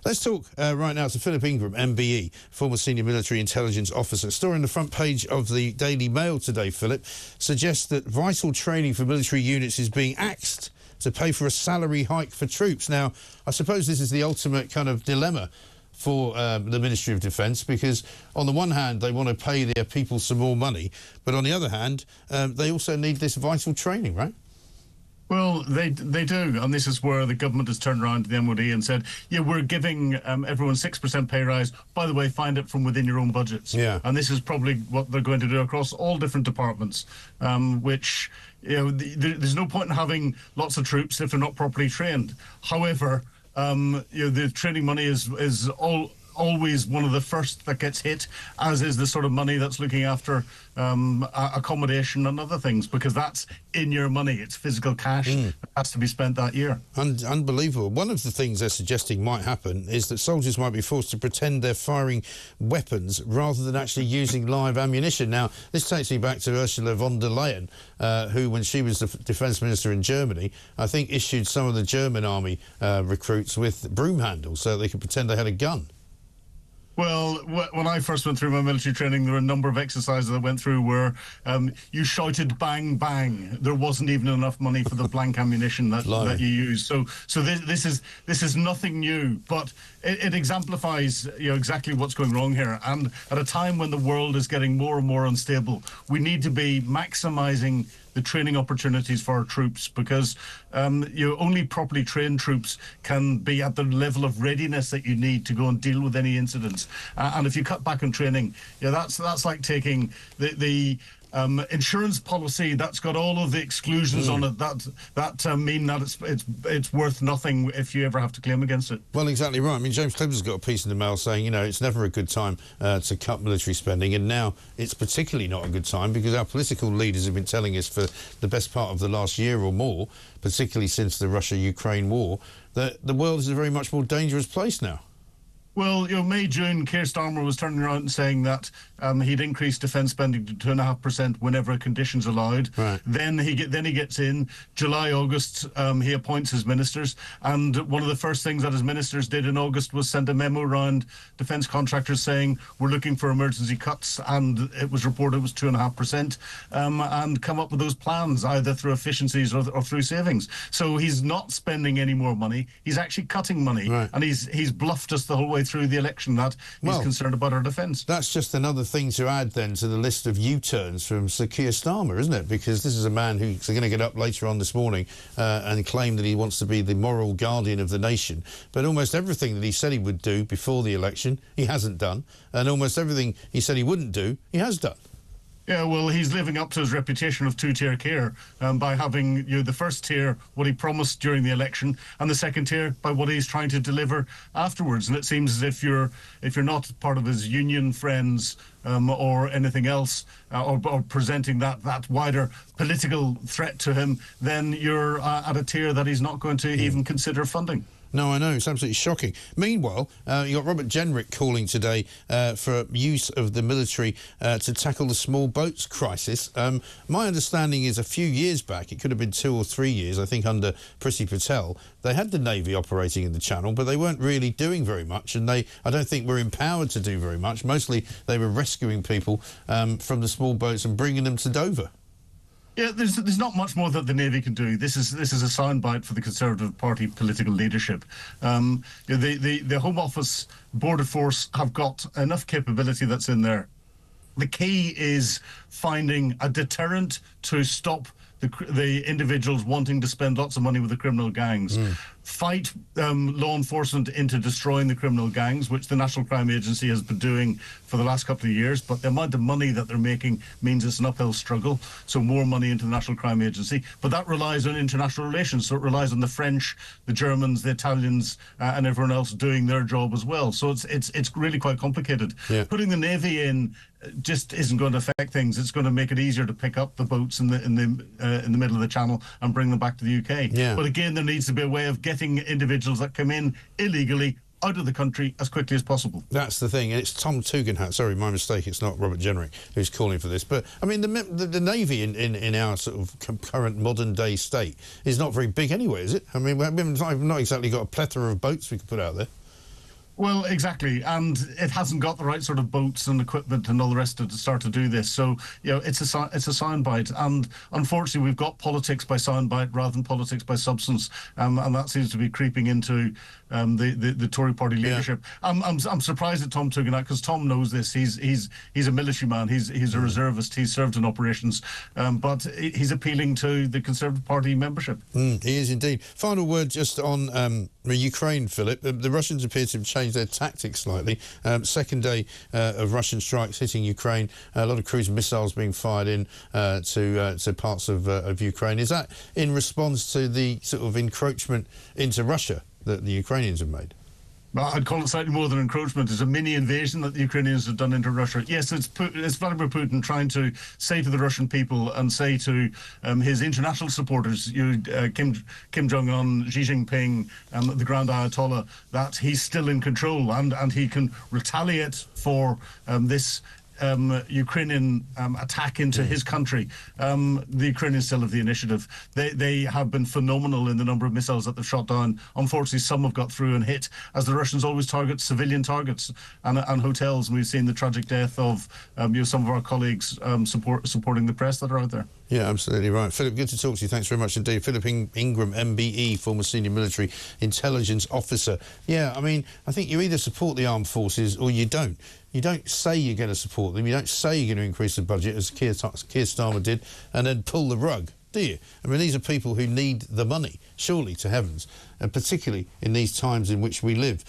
Let's talk right now to Philip Ingram, MBE, former senior military intelligence officer. Story on the front page of the Daily Mail today, Philip, suggests that vital training for military units is being axed to pay for a salary hike for troops. Now, I suppose this is the ultimate kind of dilemma for the Ministry of Defence, because on the one hand, they want to pay their people some more money, but on the other hand, they also need this vital training, right? Well, they do, and this is where the government has turned around to the MOD and said, yeah, we're giving everyone 6% pay rise. By the way, find it from within your own budgets. Yeah. And this is probably what they're going to do across all different departments, which, you know, there's no point in having lots of troops if they're not properly trained. However, you know, the training money is always one of the first that gets hit, as is the sort of money that's looking after accommodation and other things, because that's in your money. It's physical cash that has to be spent that year. Unbelievable. One of the things they're suggesting might happen is that soldiers might be forced to pretend they're firing weapons rather than actually using live ammunition. Now, this takes me back to Ursula von der Leyen, who, when she was the defence minister in Germany, I think issued some of the German army recruits with broom handles so they could pretend they had a gun. Well, when I first went through my military training, there were a number of exercises I went through where you shouted bang, bang. There wasn't even enough money for the blank ammunition that you use. So this is nothing new, but it exemplifies, you know, exactly what's going wrong here. And at a time when the world is getting more and more unstable, we need to be maximising the training opportunities for our troops, because you know, only properly trained troops can be at the level of readiness that you need to go and deal with any incidents. And if you cut back on training, yeah, that's like taking the insurance policy that's got all of the exclusions on it that mean that it's worth nothing if you ever have to claim against it. Well, exactly right. I mean, James Clever's got a piece in the Mail saying, you know, it's never a good time to cut military spending, and now it's particularly not a good time because our political leaders have been telling us for the best part of the last year or more, particularly since the Russia-Ukraine war, that the world is a very much more dangerous place now. Well, you know, May, June, Keir Starmer was turning around and saying that he'd increase defence spending to 2.5% whenever conditions allowed. Right. Then he gets in July, August. He appoints his ministers, and one of the first things that his ministers did in August was send a memo around defence contractors saying we're looking for emergency cuts, and it was reported it was 2.5%, and come up with those plans either through efficiencies or through savings. So he's not spending any more money; he's actually cutting money, right. And he's bluffed us the whole way through the election that he's concerned about our defence. That's just another thing to add then to the list of U-turns from Sir Keir Starmer, isn't it? Because this is a man who's going to get up later on this morning and claim that he wants to be the moral guardian of the nation. But almost everything that he said he would do before the election, he hasn't done. And almost everything he said he wouldn't do, he has done. Yeah, well, he's living up to his reputation of two-tier care by having, you know, the first tier, what he promised during the election, and the second tier by what he's trying to deliver afterwards. And it seems as if you're not part of his union friends or anything else, or presenting that wider political threat to him, then you're at a tier that he's not going to even consider funding. No, I know. It's absolutely shocking. Meanwhile, you got Robert Jenrick calling today for use of the military to tackle the small boats crisis. My understanding is a few years back, it could have been 2 or 3 years, I think under Priti Patel, they had the Navy operating in the Channel, but they weren't really doing very much, and I don't think were empowered to do very much. Mostly they were rescuing people from the small boats and bringing them to Dover. Yeah, there's not much more that the Navy can do. This is a soundbite for the Conservative Party political leadership. The Home Office Border Force have got enough capability that's in there. The key is finding a deterrent to stop the individuals wanting to spend lots of money with the criminal gangs. Fight law enforcement into destroying the criminal gangs, which the National Crime Agency has been doing for the last couple of years, but the amount of money that they're making means it's an uphill struggle, so more money into the National Crime Agency. But that relies on international relations, so it relies on the French, the Germans, the Italians, and everyone else doing their job as well. So it's really quite complicated. Yeah. Putting the Navy in just isn't going to affect things. It's going to make it easier to pick up the boats in the middle of the Channel and bring them back to the UK. Yeah. But again, there needs to be a way of getting individuals that come in illegally out of the country as quickly as possible. That's the thing, and it's Tom Tugendhat. Sorry, my mistake. It's not Robert Jenrick who's calling for this. But I mean, the Navy in our sort of current modern day state is not very big anyway, is it? I mean, we've not exactly got a plethora of boats we could put out there. Well, exactly, and it hasn't got the right sort of boats and equipment and all the rest of it to start to do this. So, it's a soundbite, and unfortunately, we've got politics by soundbite rather than politics by substance, and that seems to be creeping into the Tory party leadership. I'm surprised at Tom Tugendhat, because Tom knows this. He's a military man. He's a reservist. He's served in operations, but he's appealing to the Conservative Party membership. He is indeed. Final word just on Ukraine, Philip. The Russians appear to have changed their tactics slightly. Second day of Russian strikes hitting Ukraine. A lot of cruise missiles being fired in to parts of Ukraine. Is that in response to the sort of encroachment into Russia that the Ukrainians have made? I'd call it slightly more than encroachment. It's a mini invasion that the Ukrainians have done into Russia. Yes, it's Vladimir Putin trying to say to the Russian people and say to his international supporters, Kim Jong-un, Xi Jinping, the Grand Ayatollah, that he's still in control and he can retaliate for this Ukrainian attack into his country. The Ukrainians still have the initiative. They have been phenomenal in the number of missiles that they've shot down. Unfortunately, some have got through and hit, as the Russians always target civilian targets and hotels. And we've seen the tragic death of some of our colleagues supporting the press that are out there. Yeah, absolutely right. Philip, good to talk to you. Thanks very much indeed. Philip Ingram, MBE, former senior military intelligence officer. Yeah, I mean, I think you either support the armed forces or you don't. You don't say you're going to support them. You don't say you're going to increase the budget, as Keir Starmer did, and then pull the rug, do you? I mean, these are people who need the money, surely, to heavens, and particularly in these times in which we live.